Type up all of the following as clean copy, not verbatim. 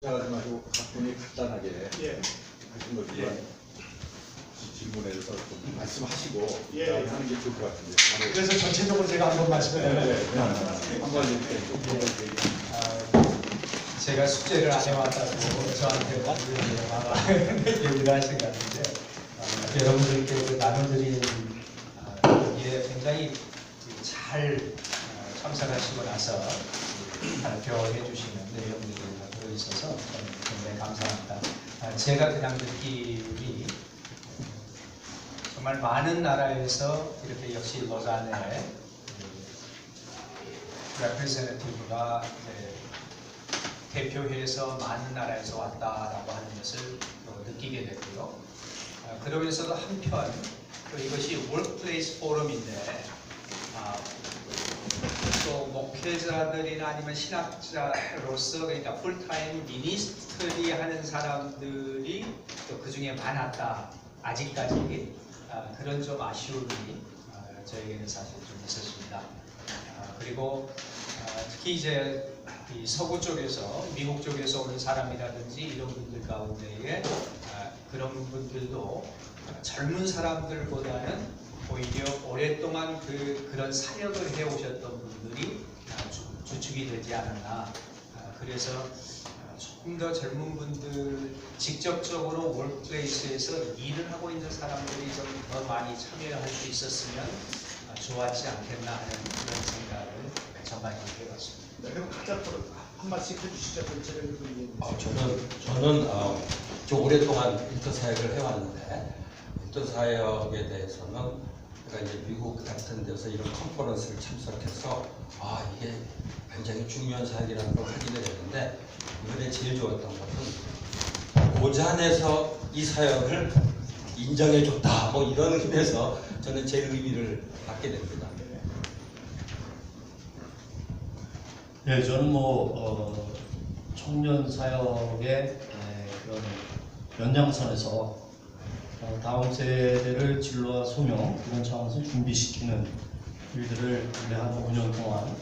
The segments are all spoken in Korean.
잘하지 마시고 각분이 간단하게 하신 거지만 질문에서 좀 말씀하시고 그다음에 하는 게 좋을 것 같은데. 그래서 전체적으로 제가 한번 말씀드려요. 한번 이렇게 제가 숙제를 안 해왔다고 저한테 얘기를 하신 것 같은데 여러분들께 나눠드린 여기에 굉장히 잘 참석하시고 나서 발표해 주시는 내용들이 들어있어서 굉장히 감사합니다. 제가 그냥 느낌이 정말 많은 나라에서 이렇게 역시 로잔에 레프레젠티브가 대표해서 많은 나라에서 왔다라고 하는 것을 느끼게 됐고요. 그러면서도 한편 이것이 워크플레이스 포럼인데 또 목회자들이나 아니면 신학자로서 그러니까 풀타임 미니스트리 하는 사람들이 또 그 중에 많았다. 아직까지 그런 좀 아쉬움이 저에게는 사실 좀 있었습니다. 그리고 특히 이제 이 서구 쪽에서 미국 쪽에서 오는 사람이라든지 이런 분들 가운데에 그런 분들도 젊은 사람들보다는 오히려 오랫동안 그런 사역을 해오셨던 분들이 주축이 되지 않았나. 그래서 조금 더 젊은 분들 직접적으로 월플레이스에서 일을 하고 있는 사람들이 좀 더 많이 참여할 수 있었으면 좋았지 않겠나 하는 그런 생각을 전반적으로 해봤습니다. 네, 그럼 각자 한 말씩 해주시죠. 저는 좀 오랫동안 인턴 사역을 해왔는데 인턴 사역에 대해서는 그러니까 이제 미국 같은 데서 이런 컨퍼런스를 참석해서 이게 굉장히 중요한 사역이라는 걸 확인을 했는데 이번에 제일 좋았던 것은 고잔에서 이 사역을 인정해줬다 뭐 이런 의미에서 저는 제일 의미를 받게 됩니다. 네, 저는 청년 사역의 그런 연장선에서 다음 세대를 진로와 소명 이런 차원에서 준비시키는 일들을 한 5년 동안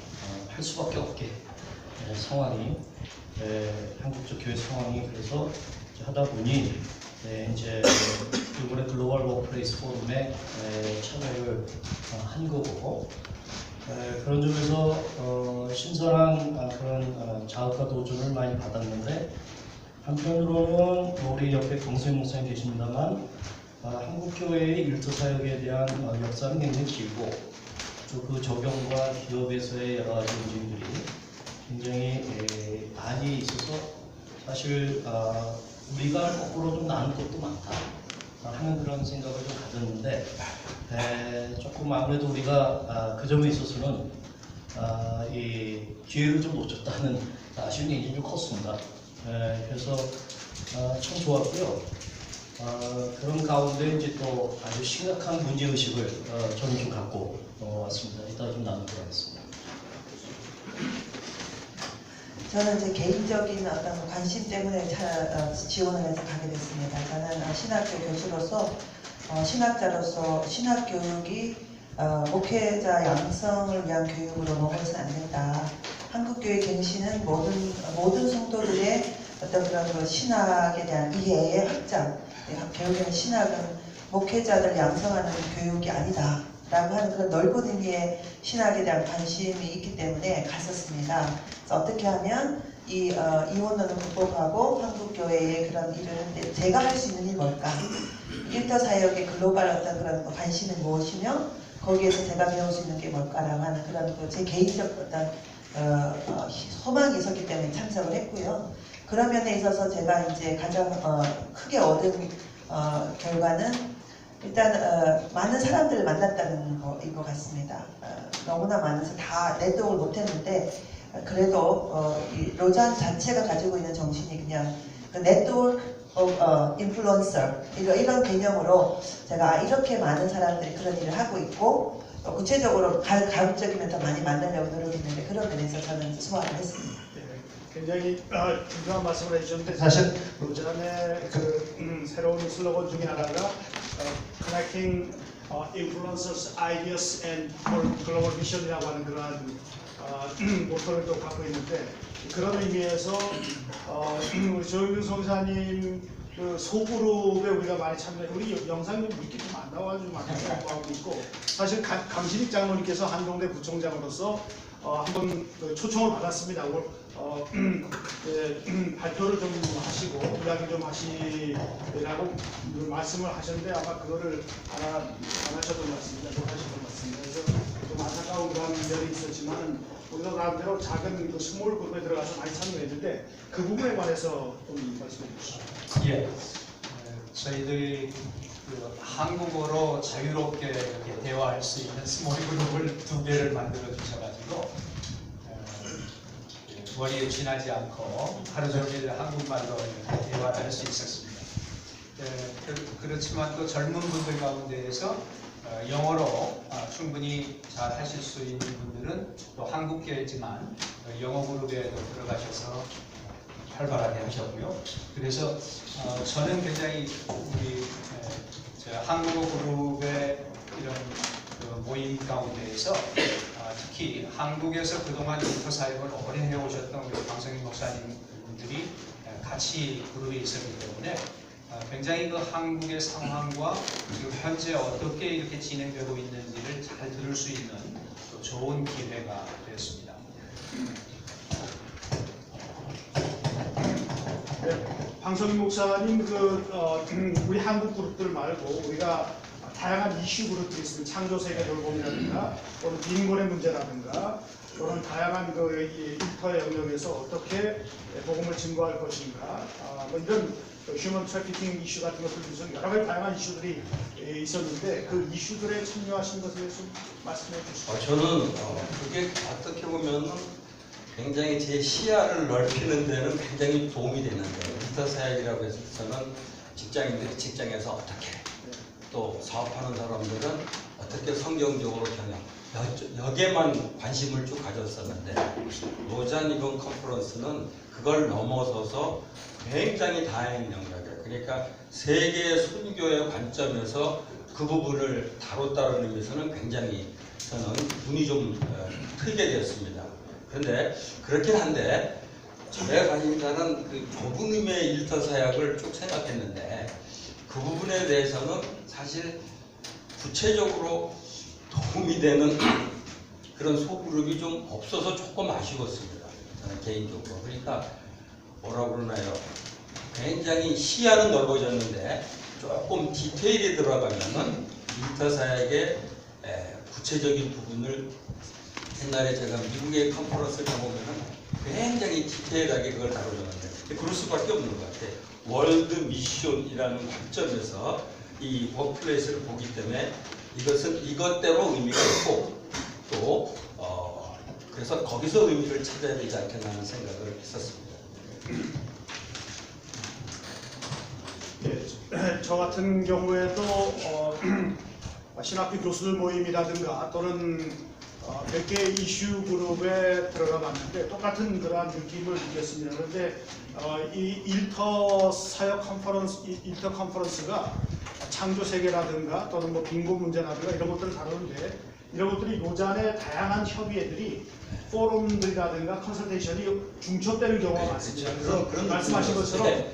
할 수밖에 없게 상황이 한국적 교회 상황이 그래서 하다 보니 이제 이번에 글로벌 워크플레이스 포럼에 참여를 한 거고 그런 점에서 신선한 그런 자극과 도전을 많이 받았는데 한편으로는 우리 옆에 강수영 목사님 계십니다만 한국 교회의 일터 사역에 대한 역사는 굉장히 길고 또 그 적용과 기업에서의 여러 가지 움직임들이 굉장히 많이 있어서 사실 우리가 거꾸로 좀 나는 것도 많다 하는 그런 생각을 좀 가졌는데 조금 아무래도 우리가 그 점에 있어서는 이 기회를 좀 놓쳤다는 아쉬움이 굉장히 좀 컸습니다. 그래서 참 좋았고요. 그런 가운데 이제 또 아주 심각한 문제의식을 저는 좀 갖고 왔습니다. 이따 좀 나누도록 하겠습니다. 저는 이제 개인적인 어떤 관심 때문에 지원을 해서 가게 됐습니다. 저는 신학교 교수로서 신학자로서 신학교육이 목회자 양성을 위한 교육으로 넘어서는 안 된다. 한국교회 갱신은 모든 성도들의 어떤 그런 신학에 대한 이해의 확장, 결국에는 신학은 목회자들 양성하는 교육이 아니다 라고 하는 그런 넓은 의미의 신학에 대한 관심이 있기 때문에 갔었습니다. 그래서 어떻게 하면 이 이혼론을 극복하고 한국교회의 그런 일을 하는데 제가 할 수 있는 일이 뭘까? 일터 사역의 글로벌 어떤 그런 관심이 무엇이며 거기에서 제가 배울 수 있는 게 뭘까라고 하는 그런 제 개인적 어떤 소망이 있었기 때문에 참석을 했고요. 그런 면에 있어서 제가 이제 가장 크게 얻은 결과는 일단 많은 사람들을 만났다는 거인 것 같습니다. 너무나 많아서 다 네트워크를 못했는데 그래도 이 로잔 자체가 가지고 있는 정신이 그냥 그 네트워크 인플루언서 이런 개념으로 제가 이렇게 많은 사람들이 그런 일을 하고 있고 구체적으로 가급적이면 더 많이 만나려고 노력했는데 그런 면에서 저는 소화를 했습니다. 굉장히 중요한 말씀을 해주셨는데 사실 로잔의 새로운 슬로건 중에 하나가 Connecting Influencers, Ideas and Global Vision이라고 하는 그러한 모토를 또 갖고 있는데 그런 의미에서 우리 조영균 성사님 그 소그룹에 우리가 많이 참여해 우리 영상이 이렇게 좀 안 나와가지고 많이 공부하고 있고 사실 강신익 장로님께서 한동대 부총장으로서 한번 그 초청을 받았습니다. 발표를 좀 하시고 이야기 좀 하시라고 말씀을 하셨는데 아마 그거를 안 하셨던 것 같습니다. 못 하셨던 것 같습니다. 그래서 좀 안타까운 그런 면이 있었지만 우리가 나름대로 작은 그 스몰 그룹에 들어가서 많이 참여했는데 그 부분에 관해서 좀 말씀해 주시죠. 예, 저희들이 그 한국어로 자유롭게 이렇게 대화할 수 있는 스몰 그룹을 2개를 만들어 주셔가지고 머리에 쥐나지 않고 하루 종일 한국말로 이렇게 대화를 할 수 있었습니다. 그렇지만 또 젊은 분들 가운데에서 영어로 충분히 잘 하실 수 있는 분들은 또 한국계이지만 영어 그룹에도 들어가셔서 활발하게 하셨고요. 그래서 저는 굉장히 우리 한국어 그룹의 이런 그 모임 가운데에서 특히 한국에서 그동안 인터 사역을 오래 해오셨던 우리 강성희 목사님들이 같이 그룹에 있었기 때문에 굉장히 그 한국의 상황과 지금 현재 어떻게 이렇게 진행되고 있는지를 잘 들을 수 있는 또 좋은 기회가 되었습니다. 네, 방성희 목사님 우리 한국 그룹들 말고 우리가 다양한 이슈 그룹들이 있습니다. 창조 세계 돌봄이라든가 또는 빈곤의 문제라든가 또는 다양한 그 인터의 영역에서 어떻게 복음을 증거할 것인가 뭐 이런 휴먼 트래피킹 이슈 같은 것들 중에서 여러 가지 다양한 이슈들이 있었는데 그 이슈들에 참여하신 것에 대해서 말씀해 주시죠. 저는 그게 어떻게 보면 굉장히 제 시야를 넓히는 데는 굉장히 도움이 되는데 인터 사역이라고 해서는 직장인들이 직장에서 어떻게 또 사업하는 사람들은 어떻게 성경적으로 경영 여기에만 관심을 쭉 가졌었는데 로잔 이번 컨퍼런스는 그걸 넘어서서 굉장히 다양한 영역이에요. 그러니까 세계 선교의 관점에서 그 부분을 다뤘다는 의미에서는 굉장히 저는 눈이 좀 크게 되었습니다. 그런데 그렇긴 한데 제가 관심사는 그 좁은 의미의 일터 사역을 쭉 생각했는데 그 부분에 대해서는 사실 구체적으로 도움이 되는 그런 소그룹이 좀 없어서 조금 아쉬웠습니다. 저는 개인적으로. 그러니까 뭐라 그러나요? 굉장히 시야는 넓어졌는데 조금 디테일에 들어가면은 일터 사역의 구체적인 부분을 옛날에 제가 미국의 컨퍼런스를 가보면은 굉장히 디테일하게 그걸 다뤄줬는데 그럴 수밖에 없는 것 같아요. 월드 미션이라는 관점에서 이 워크플레이스를 보기 때문에 이것은 이것대로 의미가 있고 또 그래서 거기서 의미를 찾아야 되지 않겠나 하는 생각을 했었습니다. 네, 저 같은 경우에도 신학교 교수들 모임이라든가 또는 몇 개의 이슈 그룹에 들어가 봤는데 똑같은 그러한 느낌을 느꼈습니다. 그런데 이 일터 사역 컨퍼런스가 창조 세계라든가 또는 뭐 빈곤 문제라든가 이런 것들을 다루는데 이런 것들이 로잔의 다양한 협의회들이 포럼들이라든가 컨설테이션이 중첩되는 경우가 많습니다. 그래서 말씀하신 것처럼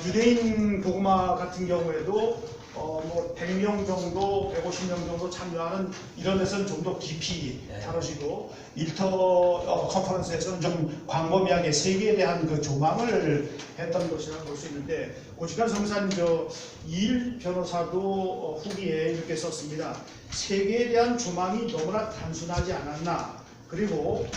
유대인 복음화 같은 경우에도 뭐 100명 정도, 150명 정도 참여하는 이런 데서는 좀 더 깊이 다뤄지고 일터 컨퍼런스에서는 좀 광범위하게 세계에 대한 그 조망을 했던 것이라고 볼 수 있는데 고지간 성사님 이일 변호사도 후기에 이렇게 썼습니다. 세계에 대한 조망이 너무나 단순하지 않았나. 그리고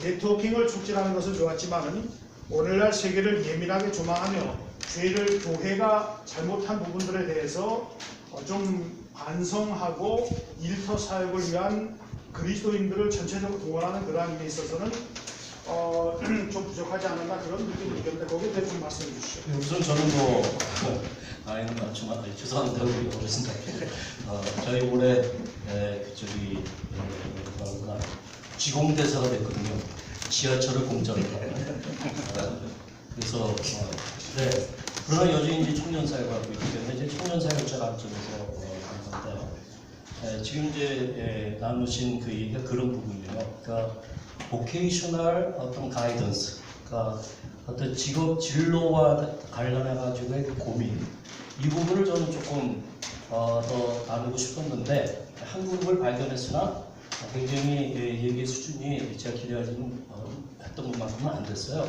네트워킹을 촉진하는 것은 좋았지만은 오늘날 세계를 예민하게 조망하며 죄를 교회가 잘못한 부분들에 대해서 좀 반성하고 일터 사역을 위한 그리스도인들을 전체적으로 동원하는 그러한 일에 있어서는 좀 부족하지 않았나 그런 느낌을 느꼈는데 거기에 대해서 좀 말씀해 주시죠. 우선 저는 나이는 많지만 죄송합니다 우리 어르신들. 저희 올해 지공대사가 됐거든요. 지하철을 공짜로 타고. 그래서 네. 그러나 여전히 이제 청년 사역을 하고 있기 때문에 이제 청년 사역자 관점에서 하는 건데 지금 이제 나누신 그 얘기가 그런 부분이에요. 그러니까 보케이셔널 어떤 가이던스, 그러니까 어떤 직업 진로와 관련해 가지고의 고민, 이 부분을 저는 조금 더 나누고 싶었는데 한국을 발견했으나 굉장히 얘기 수준이 제가 기대하지는 했던 것만큼은 안 됐어요.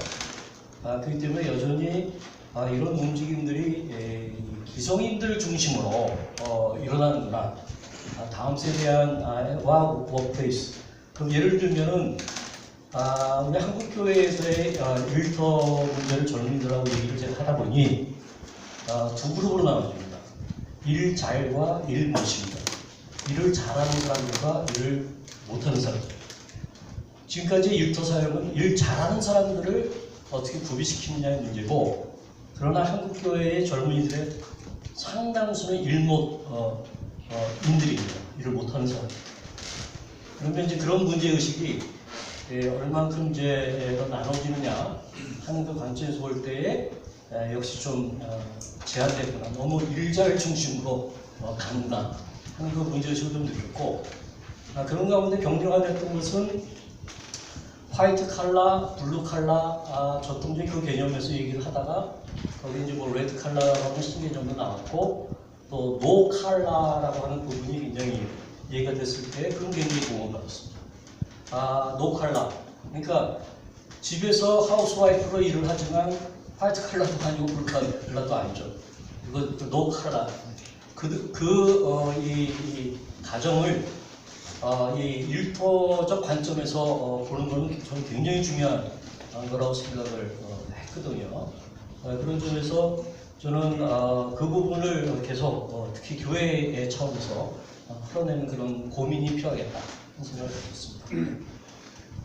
그렇기 때문에 여전히 이런 움직임들이 기성인들 중심으로 일어나는구나. 다음 세대와 워크플레이스. 그럼 예를 들면은 우리 한국 교회에서의 일터 문제를 젊은이들하고 얘기를 제가 하다 보니 두 그룹으로 나눠집니다. 일 잘과 일 못입니다. 일을 잘하는 사람들과 일을 못하는 사람들. 지금까지 일터 사역은 일 잘하는 사람들을 어떻게 구비시키느냐의 문제고, 그러나 한국 교회의 젊은이들의 상당수는 일못 인들입니다. 일을 못하는 사람들. 그러면 이제 그런 문제 의식이 얼만큼 이제 더 나눠지느냐 하는 그 관점에서 볼 때에 역시 좀 제한됐구나. 너무 일잘 중심으로 가는구나 하는 그 문제 의식을 좀 느꼈고, 그런 가운데 병렬화 됐던 것은 화이트 칼라, 블루 칼라, 전통적인 그 개념에서 얘기를 하다가 거기 이제 뭐 레드 칼라라는 신개념도 나왔고, 또 노 칼라라고 하는 부분이 굉장히 얘기가 됐을 때 그런 굉장히 공헌받았습니다. 노 칼라. 그러니까 집에서 하우스와이프로 일을 하지만 화이트 칼라도 아니고 블루 칼라도 아니죠. 이거 노 칼라. 이 가정을 이 일터적 관점에서 보는 것은 저는 굉장히 중요한 거라고 생각을 했거든요. 그런 점에서 저는 그 부분을 계속 특히 교회의 차원에서 풀어내는 그런 고민이 필요하겠다 하는 생각을 가졌습니다.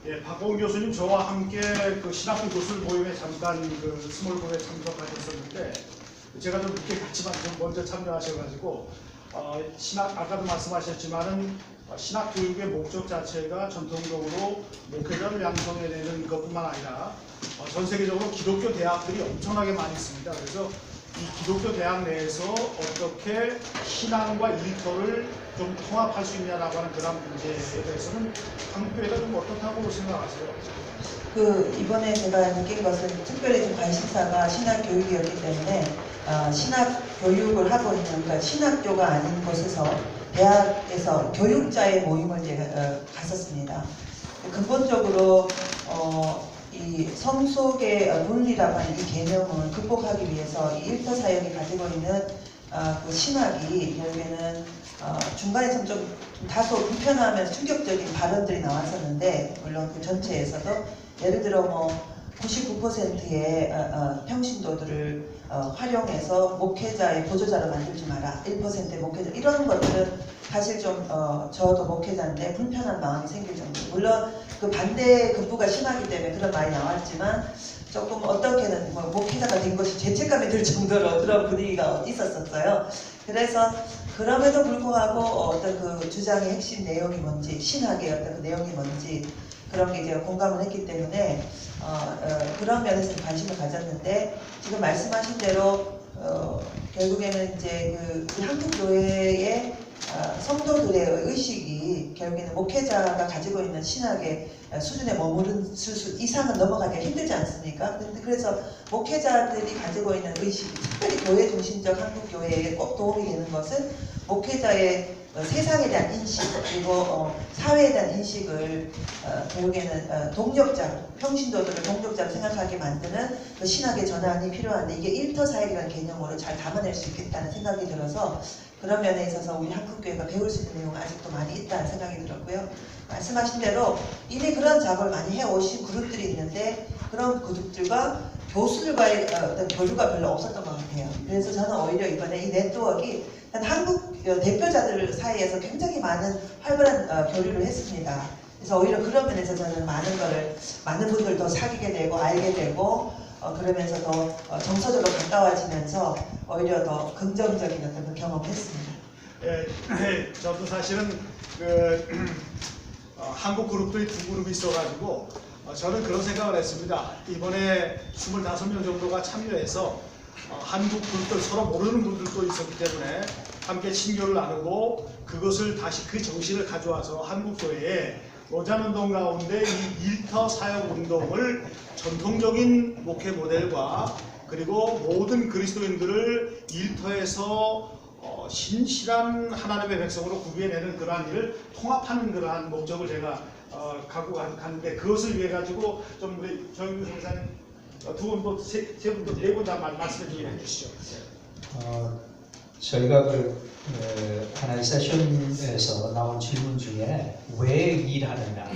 예, 박보은 교수님 저와 함께 그 신학교 교술 모임에 잠깐 그 스몰그룹에 참석하셨었는데 제가 좀 늦게 갔지만 좀 먼저 참여하셔가지고 아까도 말씀하셨지만은 신학 교육의 목적 자체가 전통적으로 목회자를 양성해내는 것뿐만 아니라 전 세계적으로 기독교 대학들이 엄청나게 많이 있습니다. 그래서 이 기독교 대학 내에서 어떻게 신앙과 일터를 좀 통합할 수 있냐라고 하는 그런 문제에 대해서는 한국교회가 좀 어떻다고 생각하세요? 이번에 제가 느낀 것은 특별히 좀 관심사가 신학 교육이었기 때문에 신학 교육을 하고 있는, 그러니까 신학교가 아닌 곳에서 대학에서 교육자의 모임을 제가 갔었습니다. 근본적으로 이 성속의 분리라고 하는 이 개념을 극복하기 위해서 이 일터 사역이 가지고 있는 그 신학이 결국에는 중간에 좀 다소 불편하면서 충격적인 발언들이 나왔었는데, 물론 그 전체에서도 예를 들어 뭐 99%의 평신도들을 활용해서 목회자의 보조자로 만들지 마라, 1%의 목회자, 이런 것들은 사실 좀 저도 목회자인데 불편한 마음이 생길 정도. 물론 그 반대 급부가 심하기 때문에 그런 말이 나왔지만 조금 어떻게든 목회자가 된 것이 죄책감이 들 정도로 그런 분위기가 있었어요. 그래서 그럼에도 불구하고 어떤 그 주장의 핵심 내용이 뭔지, 신학의 어떤 그 내용이 뭔지 그런 게 제가 공감을 했기 때문에 그런 면에서 관심을 가졌는데, 지금 말씀하신 대로 결국에는 이제 그 한국 교회의 성도들의 의식이 결국에는 목회자가 가지고 있는 신학의 수준에 머무른 수 이상은 넘어가기가 힘들지 않습니까? 그래서 목회자들이 가지고 있는 의식이, 특별히 교회 중심적 한국 교회에 꼭 도움이 되는 것은 목회자의 세상에 대한 인식, 그리고 사회에 대한 인식을 결국에는 동력자로, 평신도들을 동력자로 생각하게 만드는 그 신학의 전환이 필요한데, 이게 일터 사역이라는 개념으로 잘 담아낼 수 있겠다는 생각이 들어서 그런 면에 있어서 우리 한국교회가 배울 수 있는 내용은 아직도 많이 있다는 생각이 들었고요. 말씀하신 대로 이미 그런 작업을 많이 해오신 그룹들이 있는데, 그런 그룹들과 교수들과의 어떤 교류가 별로 없었던 것 같아요. 그래서 저는 오히려 이번에 이 네트워크가 한국 대표자들 사이에서 굉장히 많은 활발한 교류를 했습니다. 그래서 오히려 그런 면에서 저는 많은 분들 더 사귀게 되고 알게 되고 그러면서 더 정서적으로 가까워지면서 오히려 더 긍정적인 어떤 그 경험했습니다. 예, 저도 사실은 한국 그룹들이 두 그룹이 있어가지고 저는 그런 생각을 했습니다. 이번에 25명 정도가 참여해서 한국 그룹들 서로 모르는 분들도 있었기 때문에 함께 친교를 나누고 그것을 다시 그 정신을 가져와서 한국 교회에 로잔운동 가운데 이 일터 사역 운동을 전통적인 목회 모델과 그리고 모든 그리스도인들을 일터에서 신실한 하나님의 백성으로 구별해내는 그러한 일을 통합하는 그러한 목적을 제가 갖고 갔는데, 그것을 위해 가지고 좀 우리 정윤 선생님 두 분도 세 분도 네 분 다 말씀해 주시죠. 저희가 하나의 세션에서 나온 질문 중에 왜 일하느냐,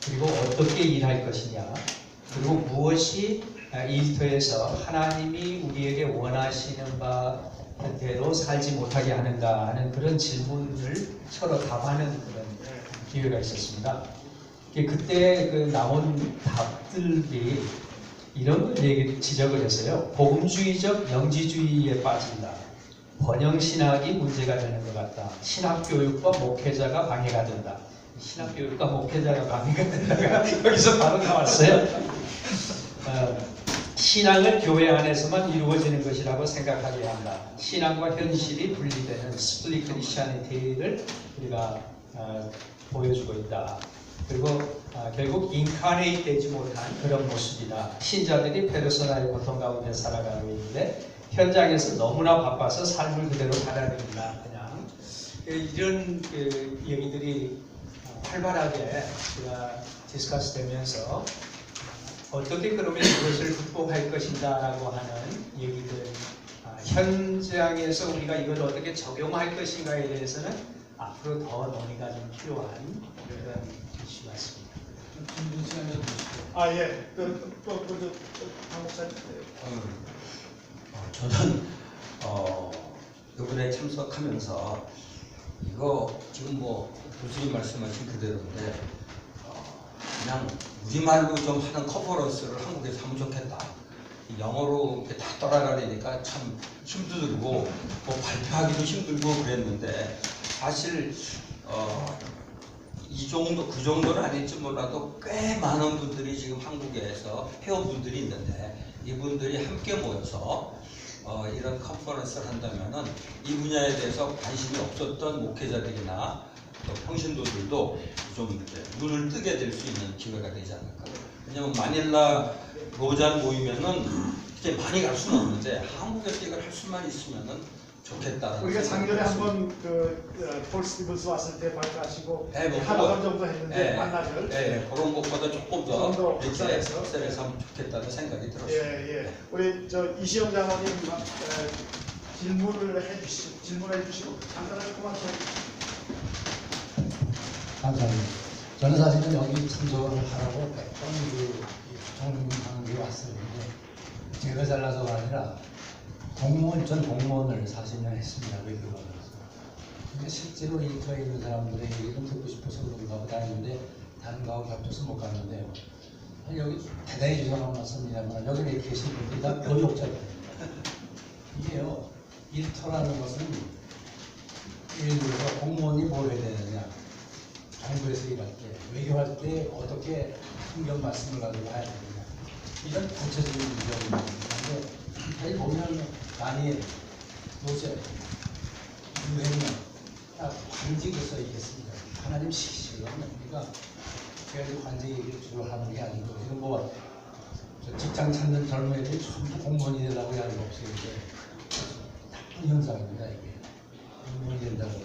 그리고 어떻게 일할 것이냐, 그리고 무엇이 일터에서 하나님이 우리에게 원하시는 바대로 살지 못하게 하는가 하는 그런 질문을 서로 답하는 그런 기회가 있었습니다. 그때 나온 답들이 이런 걸 지적을 했어요. 복음주의적 영지주의에 빠진다. 번영신학이 문제가 되는 것 같다. 신학교육과 목회자가 방해가 된다. 신학교육과 목회자가 방해가 된다가 여기서 바로 나왔어요. 신앙을 교회 안에서만 이루어지는 것이라고 생각하게 한다. 신앙과 현실이 분리되는 스플릿 크리스천리티를 우리가 보여주고 있다. 그리고 결국 인카네이트 되지 못한 그런 모습이다. 신자들이 페르소나의 고통 가운데 살아가고 있는데 현장에서 너무나 바빠서 삶을 그대로 살아냅니다. 그냥 이런 얘기들이 활발하게 디스커스 되면서 어떻게 그러면 이것을 극복할 것인가라고 하는 얘기들, 현장에서 우리가 이걸 어떻게 적용할 것인가에 대해서는 앞으로 더 논의가 좀 필요한 그런 이슈 같습니다. 예. 강 목사님. 저는 이번에 참석하면서 이거 지금 교수님 말씀하신 그대로인데 그냥 우리말로 좀 하는 컨퍼런스를 한국에서 하면 좋겠다. 영어로 이렇게 다 돌아가려니까 참 힘도 들고 발표하기도 힘들고 그랬는데 사실 이 정도 그 정도는 아닐지 몰라도 꽤 많은 분들이 지금 한국에서 회원분들이 있는데 이분들이 함께 모여서 이런 컨퍼런스를 한다면은 이 분야에 대해서 관심이 없었던 목회자들이나 또 평신도들도 좀 이렇게 눈을 뜨게 될 수 있는 기회가 되지 않을까. 왜냐면 마닐라 로잔 모이면은 이렇게 많이 갈 수는 없는데 한국에서 이걸 할 수만 있으면은 좋겠다. 우리가 작년에 한번 폴 스티븐스 왔을 때 발표하시고 한 번 정도 했는데 만나들. 그런 것보다 조금 더 이렇게 엑셀에서 하면 좋겠다는 생각이 들었어요. 예. 우리 이시영 장로님 질문해 주시고 간단하게 코멘트. 감사합니다. 저는 사실은 여기 참석을 하라고 100번 정명하는 왔었는데 제가 잘나서가 아니라 전 공무원을 40년 했습니다. 외교관으로서. 근데 실제로 일터에 있는 사람들의 얘기를 듣고 싶어서 그런가 보다 했는데 다른 거하고 겹쳐서 못 갔는데 여기 대단히 죄송한 말씀이냐면 여기 이렇게 계신 분들이 다 교육자입니다. 이게요, 일터라는 것은 예를 들어서 공무원이 뭘 해야 되느냐, 정부에서 일할 때, 외교할 때 어떻게 환경 말씀을 가지고 해야 되느냐, 이런 구체적인 문제가 있는데 잘 보면 많이 요새 유행은 딱 관직을 써 있겠습니다. 하나님 시키시면 우리가 관직 얘기를 주로 하는 게 아니고 이건 직장 찾는 젊은 애들이 전부 공무원이 되려고 하는 거 없어요. 이게 나쁜 현상입니다. 이게 공무원이 된다고.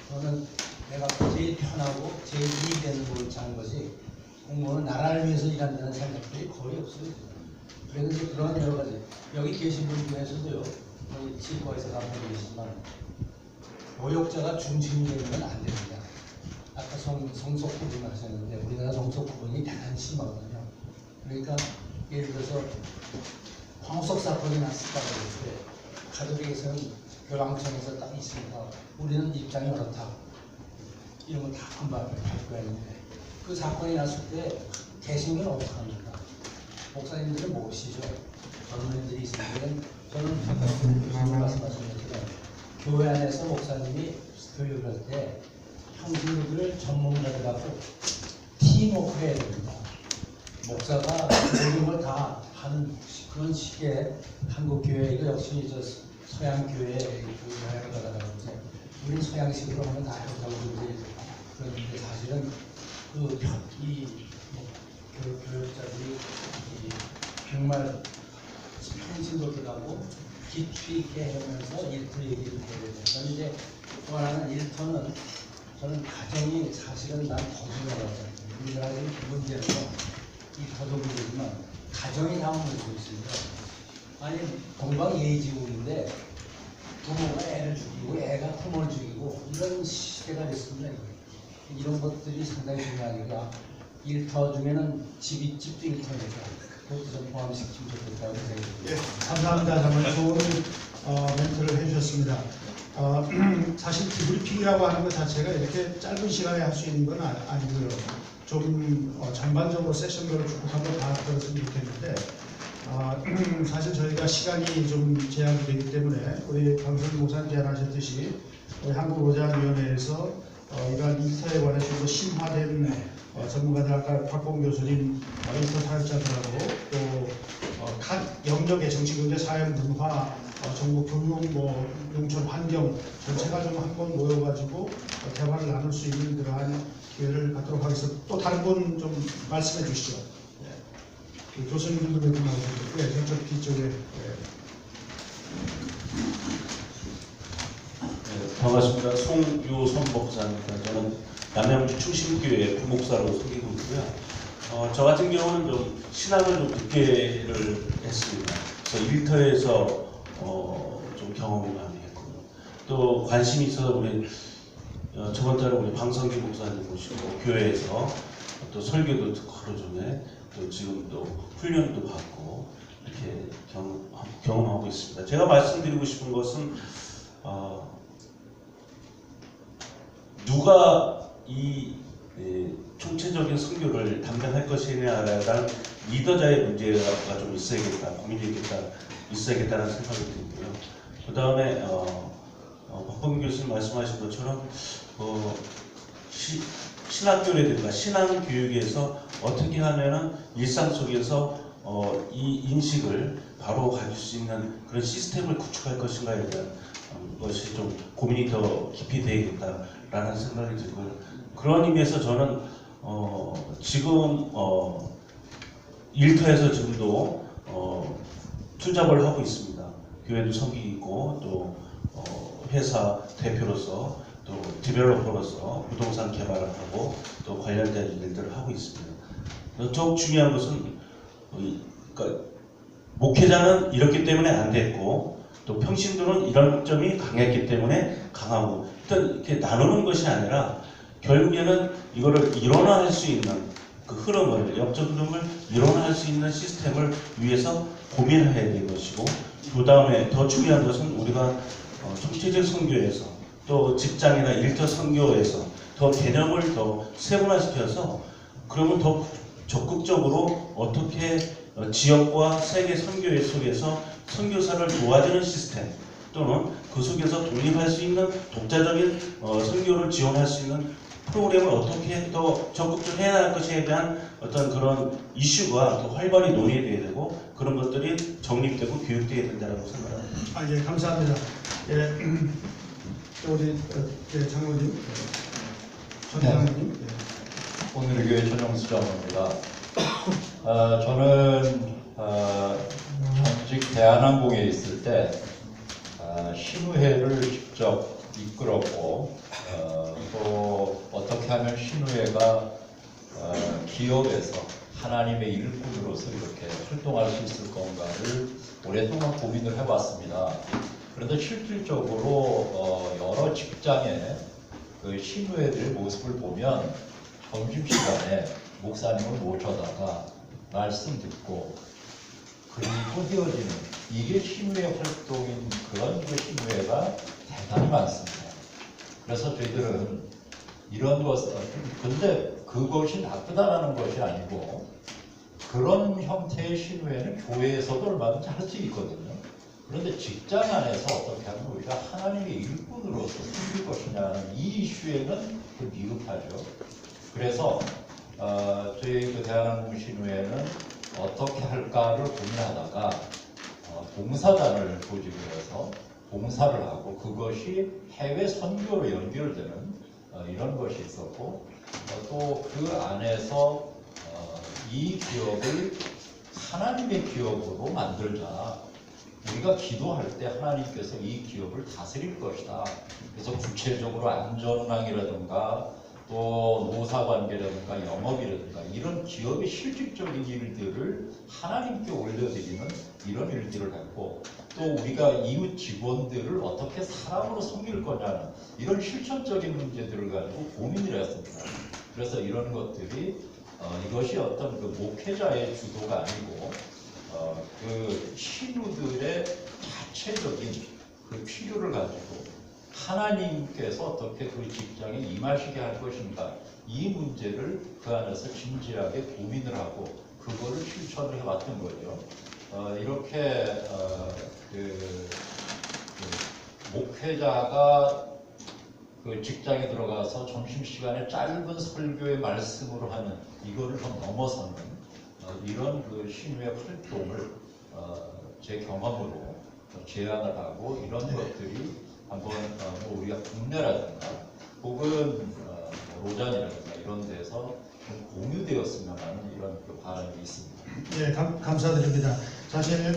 저는 내가 제일 편하고 제일 이익 되는 걸 찾는 것이 공무원은 나라를 위해서 일한다는 생각들이 거의 없어요. 그래서 이제 그런 여러 가지 여기 계신 분 중에서도요, 여기 치과에서 가면 계시지만 모욕자가 중심이 되는 건 안 됩니다. 아까 성속 구분 하셨는데 우리나라 성속 구분이 대단히 심하거든요. 그러니까 예를 들어서 광속 사건이 났었다고 할 때 가족에게서는 교황청에서 딱 있으니까 우리는 입장이 어떻다. 이런 거 다 발표했는데 그 사건이 났을 때 개신은 어떻게 합니까? 목사님들은 모시죠. 젊은이들이 있으면 저는 방금 말씀하신 것처럼 교회 안에서 목사님이 교육을 할 때 형제들을 전문가를 갖고 팀워크 해야 됩니다. 목사가 모든 걸 다 하는 그런 식의 한국 교회, 이거 역시 서양 교회의 교회를 가다가 이제 우리는 서양식으로 하면 다 그렇다고 이제 그런데 사실은 교육자들이 이 정말 평신도들하고 깊이 있게 하면서 일터 얘기를 해야 되는데 이제 또 하나는 일터는 저는 가정이 사실은 난 더중요하다고 생각해요. 우리나라 지금 문제에서 일터도 문제지만 가정이 나오는 거 있습니다. 아니 동방예의지국인데 부모가 애를 죽이고 애가 부모를 죽이고 이런 시대가 됐습니다. 이런 것들이 상당히 중요하니까 일터 중에는 집도 일터니까 그것도 좀 포함시키면 좋겠다고 생각합니다. 예, 감사합니다. 정말 좋은 멘트를 해주셨습니다. 사실 디브리핑이라고 하는 것 자체가 이렇게 짧은 시간에 할 수 있는 건 아니고요. 좀 전반적으로 세션별로 쭉 한번 다 들었으면 좋겠는데 사실 저희가 시간이 좀 제한이 되기 때문에 우리 강선 목사님 제안하셨듯이 우리 한국의자위원회에서 이러한 일터에 관해서 좀 더 심화된 전문가들 아까 박봉 교수님 일터 사역자들하고 또 각 영역의 정치, 경제, 사회, 문화, 정보, 교육, 농촌, 환경 전체가 좀 한번 모여가지고 대화를 나눌 수 있는 그러한 기회를 갖도록 하겠습니다. 또 다른 분 좀 말씀해 주시죠. 네. 교수님들도 몇 분 나오셨고, 네, 저쪽 뒤쪽에. 네. 네, 반갑습니다. 송유선 목사입니다. 저는 남양주 충신교회 부목사로 섬기고 있고요. 저 같은 경우는 좀 신학을 좀 듣게를 했습니다. 그래서 일터에서 좀 경험을 많이 했고요. 또 관심이 있어서 우리 저번 달에 우리 방성기 목사님 모시고 교회에서 또 설교도 듣고 하루 종일 또 지금 또 훈련도 받고 이렇게 경험하고 있습니다. 제가 말씀드리고 싶은 것은 누가 이 총체적인 선교를 담당할 것이냐에 대한 리더자의 문제가 좀 있어야겠다, 고민이 있어야겠다는 생각이 들고요. 그 다음에 박범규 교수님 말씀하신 것처럼 신학교라든가 신앙교육에서 어떻게 하면은 일상 속에서 이 인식을 바로 가질 수 있는 그런 시스템을 구축할 것인가에 대한 것이 좀 고민이 더 깊이 되어야겠다라는 생각이 들고요. 그런 의미에서 저는 지금 일터에서 지금도 투잡을 하고 있습니다. 교회도 섬기고 또 회사 대표로서 또 디벨로퍼로서 부동산 개발을 하고 또 관련된 일들을 하고 있습니다. 더욱 중요한 것은 그러니까 목회자는 이렇기 때문에 안 됐고 또 평신도는 이런 점이 강했기 때문에 강하고 일단 이렇게 나누는 것이 아니라 결국에는 이거를 일원화할 수 있는 그 흐름을 영적 흐름을 일원화할 수 있는 시스템을 위해서 고민을 해야 될 것이고 그 다음에 더 중요한 것은 우리가 총체적 선교에서 또 직장이나 일터 선교에서 더 개념을 더 세분화시켜서 그러면 더 적극적으로 어떻게 지역과 세계 선교회 속에서 선교사를 도와주는 시스템 또는 그 속에서 독립할 수 있는 독자적인 선교를 지원할 수 있는 프로그램을 어떻게 더 적극적으로 해야 할 것에 대한 어떤 그런 이슈가 더 활발히 논의돼야 되고 그런 것들이 정립되고 교육돼야 된다고 생각합니다. 예, 감사합니다. 예, 우리 장로님, 전장님. 네. 오늘의 교회 전영수 장로입니다. 저는 전직 대한항공에 있을 때 신우회를 직접 이끌었고 또 어떻게 하면 신우회가 기업에서 하나님의 일꾼으로서 이렇게 활동할 수 있을 건가를 오랫동안 고민을 해봤습니다. 그런데 실질적으로 여러 직장의 그 신우회들의 모습을 보면 점심시간에 목사님을 모셔다가 말씀 듣고 그리고 헤어지는 이게 신우회 활동인 그런 그 신우회가 대단히 많습니다. 그래서 저희들은 이런 것을 근데 그것이 나쁘다라는 것이 아니고 그런 형태의 신우회는 교회에서도 얼마든지 할 수 있거든요. 그런데 직장 안에서 어떻게 하면 우리가 하나님의 일꾼으로서 섬길 것이냐는 이 이슈에는 좀 미흡하죠. 그래서 저희 그 대한항공 신우회는 어떻게 할까를 고민하다가 봉사단을 조직을 해서 봉사를 하고 그것이 해외 선교로 연결되는 이런 것이 있었고 또 그 안에서 이 기업을 하나님의 기업으로 만들자. 우리가 기도할 때 하나님께서 이 기업을 다스릴 것이다. 그래서 구체적으로 안전망이라든가 또 노사관계라든가 영업이라든가 이런 기업의 실질적인 일들을 하나님께 올려드리는 이런 일들을 했고 또 우리가 이웃 직원들을 어떻게 사람으로 섬길 거냐는 이런 실천적인 문제들을 가지고 고민을 했습니다. 그래서 이런 것들이 이것이 어떤 그 목회자의 주도가 아니고 그 신우들의 자체적인 그 필요를 가지고 하나님께서 어떻게 그 직장에 임하시게 할 것인가 이 문제를 그 안에서 진지하게 고민을 하고 그거를 실천을 해왔던 거죠. 이렇게 그 목회자가 그 직장에 들어가서 점심시간에 짧은 설교의 말씀으로 하는 이거를 좀 넘어서는 이런 그 신우의 활동을 제 경험으로 제안을 하고 이런 것들이 한번 우리가 국내라든가 혹은 로잔이라든가 이런 데서 좀 공유되었으면 하는 이런 그 바람이 있습니다. 네, 감사드립니다. 사실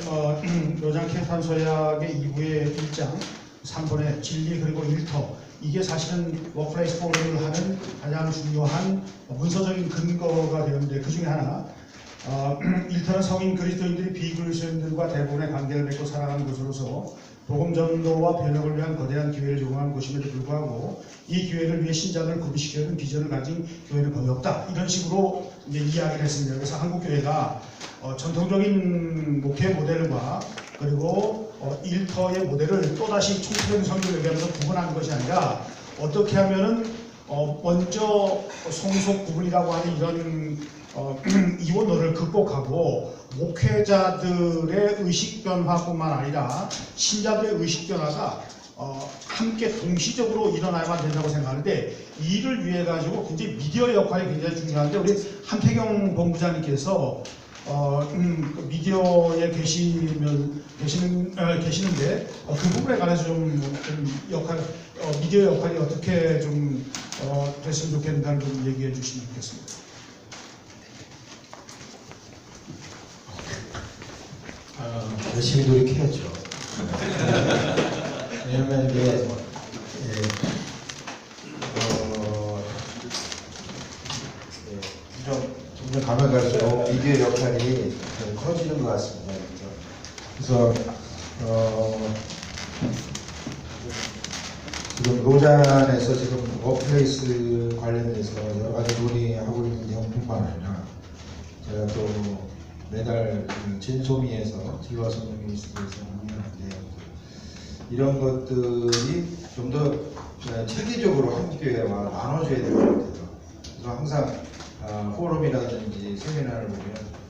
로잔 캠판 서약의 2부의 1장 3번의 진리 그리고 일터 이게 사실은 워크플레이스 포럼을 하는 가장 중요한 문서적인 근거가 되는데 그 중에 하나 일터는 성인 그리스도인들이 비그리스도인들과 대부분의 관계를 맺고 살아가는 곳으로서 복음 전도와 변혁을 위한 거대한 기회를 제공하는 곳임에도 불구하고 이 기회를 위해 신자들을 구비시키는 비전을 가진 교회는 거의 없다. 이런 식으로 이제 이야기를 했습니다. 그래서 한국교회가 전통적인 목회 모델과 그리고 일터의 모델을 또다시 총체적인 선교를 얘기하면서 구분하는 것이 아니라 어떻게 하면은 먼저 성속 구분이라고 하는 이런 이원노를 극복하고 목회자들의 의식 변화뿐만 아니라 신자들의 의식 변화가 함께 동시적으로 일어나야만 된다고 생각하는데 이를 위해 가지고 굉장히 미디어 역할이 굉장히 중요한데 우리 한태경 본부장님께서 미디어에 계시는데 그 부분에 관해서 좀 미디어 역할이 어떻게 좀 됐으면 좋겠는가를 좀 얘기해 주시면 좋겠습니다. 열심히 노력해야죠. 왜냐면 이게 점점 가면 갈수록 미디어 역할이 커지는 것 같습니다. 그래서 지금 로잔에서 지금 워크플레이스 관련돼서 여러 가지 논의하고 있는 내용뿐만 아니라 제가 또 매달 진소미에서 지와 성령 미니스트리에서 논의하는데 이런 것들이 좀 더 체계적으로 한국교회와 나눠줘야 될 것 같아요. 그래서 항상 포럼이라든지 세미나를 보면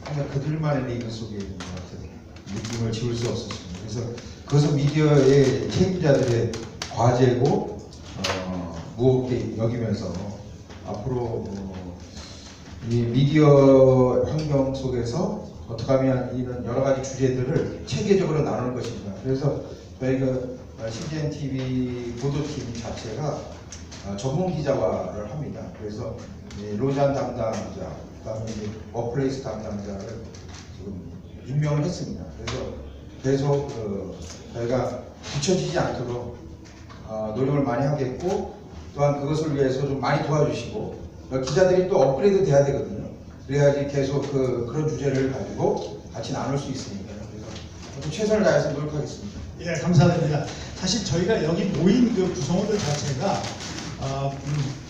항상 그들만의 리그 속에 있는 것 같은 느낌을 지울 수 없었습니다. 그래서 그것은 미디어의 책임자들의 과제고 무겁게 여기면서 앞으로 이 미디어 환경 속에서 어떻게 하면 이런 여러 가지 주제들을 체계적으로 나눌 것인가. 그래서 저희가 CGN TV 보도팀 자체가 전문 기자화를 합니다. 그래서 로잔 담당자, 그다음에 워크플레이스 담당자를 지금 임명을 했습니다. 그래서 계속 저희가 뒤처지지 않도록 노력을 많이 하겠고 또한 그것을 위해서 좀 많이 도와주시고 기자들이 또 업그레이드 돼야 되거든요. 그래야지 계속 그런 주제를 가지고 같이 나눌 수 있으니까요. 그래서 최선을 다해서 노력하겠습니다. 예, 감사드립니다. 사실 저희가 여기 모인 그 구성원들 자체가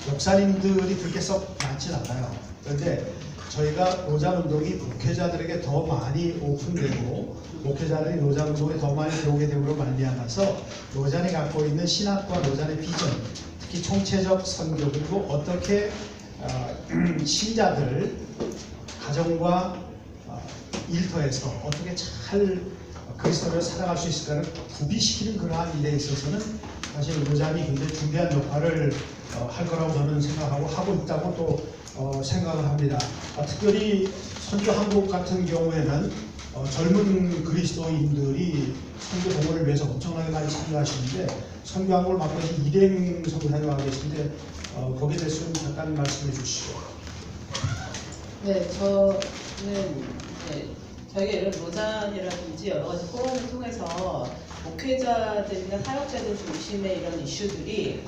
목사님들이 그렇게 썩 많진 않아요. 그런데 저희가 로잔 운동이 목회자들에게 더 많이 오픈되고 목회자들이 로잔 운동에 더 많이 들어오게 됨으로 말미암아서 로잔이 갖고 있는 신학과 로잔의 비전, 특히 총체적 선교 그리고 어떻게 신자들 가정과 일터에서 어떻게 잘 그리스도를 살아갈 수 있을까를 구비시키는 그러한 일에 있어서는 사실 로잔이 굉장히 중요한 역할을 할 거라고 저는 생각하고 하고 있다고 또 생각을 합니다. 특별히 선교 한국 같은 경우에는 젊은 그리스도인들이 선교 동호를 위해서 엄청나게 많이 참여하시는데 선교 한국을 맡고 있는 일행 선교사님하고 계신데 거기에 대해서 좀 잠깐 말씀해 주시죠. 네, 저는 저희가 이런 노잔이라든지 여러 가지 포럼을 통해서 목회자들이나 사역자들 중심의 이런 이슈들이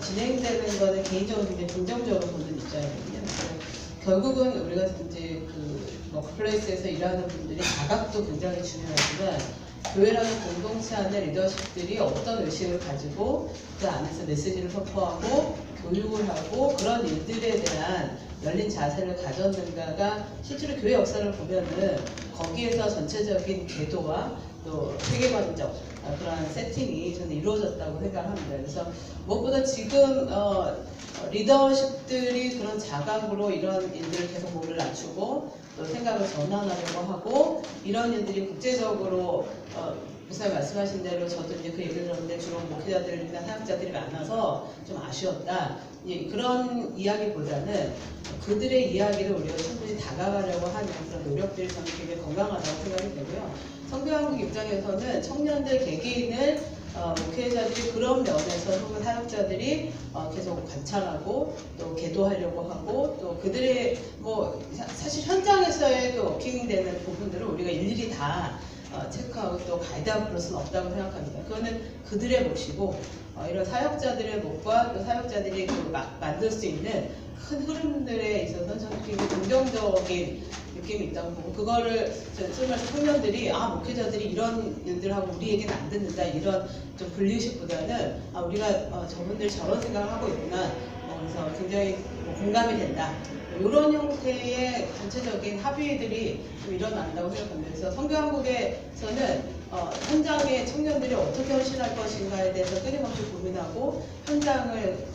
진행되는 거는 개인적으로 굉장히 긍정적으로 보는 입장이거든요. 결국은 우리가 이제 그 워크플레이스에서 일하는 분들이 자각도 굉장히 중요하지만 교회라는 공동체 안에 리더십들이 어떤 의식을 가지고 그 안에서 메시지를 선포하고 교육을 하고 그런 일들에 대한 열린 자세를 가졌는가가 실제로 교회 역사를 보면은 거기에서 전체적인 궤도와 또 세계관적 그런 세팅이 저는 이루어졌다고 생각합니다. 그래서 무엇보다 지금 리더십들이 그런 자각으로 이런 일들을 계속 목을 낮추고 또 생각을 전환하려고 하고 이런 일들이 국제적으로 목사님 말씀하신 대로 저도 이제 그 얘기를 들었는데 주로 목회자들이나 사역자들이 많아서 좀 아쉬웠다. 그런 이야기보다는 그들의 이야기를 우리가 충분히 다가가려고 하는 그런 노력들이 저는 굉장히 건강하다고 생각이 되고요. 성교한국 입장에서는 청년들 개개인을 목회자들이 그런 면에서 혹은 사역자들이 계속 관찰하고 또 계도하려고 하고 또 그들의 뭐 사실 현장에서의 그 워킹되는 부분들을 우리가 일일이 다 체크하고 또 가이드할 필요는 없다고 생각합니다. 그거는 그들의 몫이고 이런 사역자들의 몫과 또 사역자들이 그 만들 수 있는 큰 흐름들에 있어서 저는 굉장히 긍정적인 느낌이 있다고 보고 그거를 소위 말해서 청년들이 목회자들이 이런 일들하고 우리에게는 안 듣는다 이런 좀 불리의식보다는 우리가 저분들 저런 생각을 하고 있구나 그래서 굉장히 공감이 된다 이런 형태의 전체적인 합의들이 좀 일어난다고 생각합니다. 그래서 성교한국에서는 현장의 청년들이 어떻게 헌신할 것인가에 대해서 끊임없이 고민하고 현장을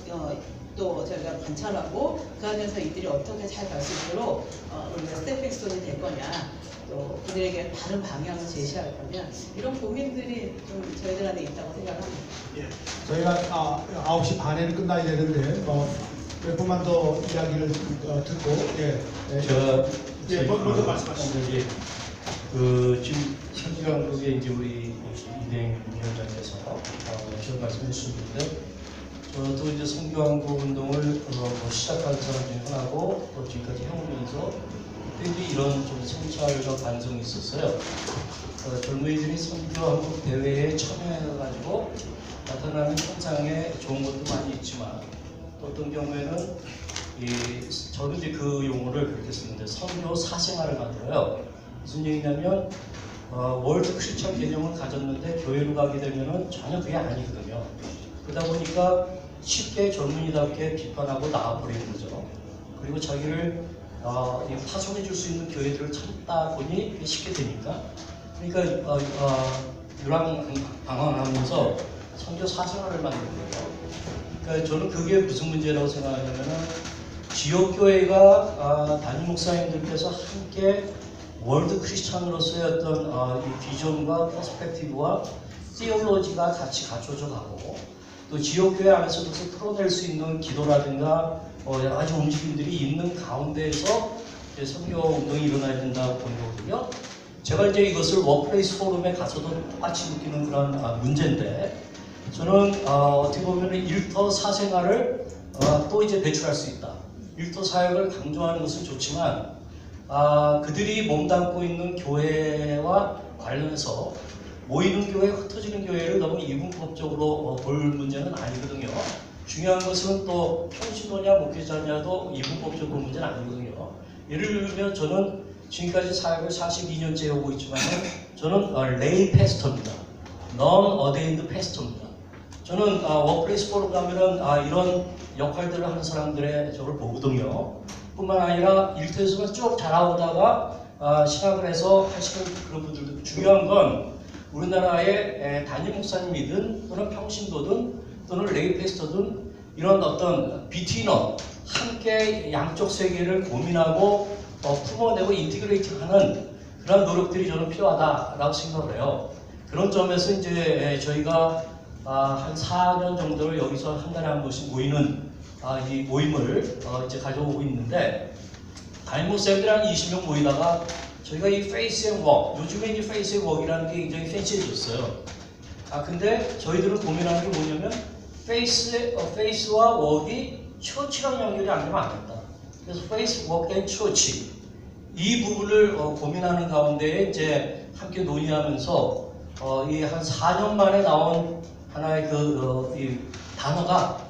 또 저희가 관찰하고 그 안에서 이들이 어떻게 잘 갈 수 있도록 우리가 스태핑 스톤이 될 거냐 또 그들에게 다른 방향을 제시할 거냐 이런 고민들이 좀 저희들 안에 있다고 생각합니다. 예, 저희가 9시 반에는 끝나야 되는데 몇 분만 더 이야기를 듣고 먼저 말씀하시죠. 지금 성교한국의 이제 우리 이대행 위원장께서 지금 말씀해 주셨는데 저도 이제 성교한국 운동을 시작한 사람 중에 하나고 또 지금까지 해오면서 그때 이제 이런 좀 성찰과 반성이 있었어요. 젊은이들이 성교한국 대회에 참여해가지고 나타나는 현장에 좋은 것도 많이 있지만 또 어떤 경우에는 저도 이제 그 용어를 그렇게 쓰는데 선교 사생활을 만들어요. 무슨 얘기냐면 월드 크리스천 개념을 가졌는데 교회로 가게 되면은 전혀 그게 아니거든요. 그러다 보니까 쉽게 젊은이답게 비판하고 나와버리는 거죠. 그리고 자기를 파송해 줄 수 있는 교회들을 찾다 보니 쉽게 되니까 그러니까 유랑방황하면서 선교 사생활을 만드는 거예요. 그러니까 저는 그게 무슨 문제라고 생각하냐면은 지역교회가 담임 목사님들께서 함께 월드 크리스찬으로서의 어떤 이 비전과 퍼스펙티브와 티올로지가 같이 갖춰져 가고 또 지역교회 안에서도 풀어낼 수 있는 기도라든가 여러 가지 움직임들이 있는 가운데에서 선교운동이 일어나야 된다고 보는 거거든요. 제가 이제 이것을 워크플레이스 포럼에 가서도 똑같이 느끼는 그런 문제인데 저는 어떻게 보면 일터 사생활을 또 이제 배출할 수 있다. 일터 사역을 강조하는 것은 좋지만 그들이 몸담고 있는 교회와 관련해서 모이는 교회, 흩어지는 교회를 너무 이분법적으로 볼 문제는 아니거든요. 중요한 것은 또 평신도냐 목회자냐도 이분법적으로 볼 문제는 아니거든요. 예를 들면 저는 지금까지 사역을 42년째 하고 있지만 저는 레이 패스터입니다. non-ordained 패스터입니다. 저는 워크플레이스 포럼 가면은 이런 역할들을 하는 사람들의 저를 보거든요. 뿐만 아니라 일터에서만 쭉 자라오다가 신학을 해서 하시는 그런 분들도 중요한 건 우리나라의 담임 목사님이든 또는 평신도든 또는 레이 패스터든 이런 어떤 비트위너 함께 양쪽 세계를 고민하고 품어내고 인티그레이팅하는 그런 노력들이 저는 필요하다라고 생각을 해요. 그런 점에서 이제 저희가 한 4년 정도를 여기서 한 달에 한 번씩 모이는 이 모임을 이제 가져오고 있는데 담임 목사님들 한 20명 모이다가 저희가 이 페이스 앤 웍, 요즘에 이 페이스 앤 웍이라는 게 굉장히 팬시해졌어요. 근데 저희들은 고민하는 게 뭐냐면 페이스와 웍이 처치랑 연결이 안 되면 안 된다. 그래서 faith, work, and church 이 부분을 고민하는 가운데 이제 함께 논의하면서 이 한 4년 만에 나온 하나의 이 단어가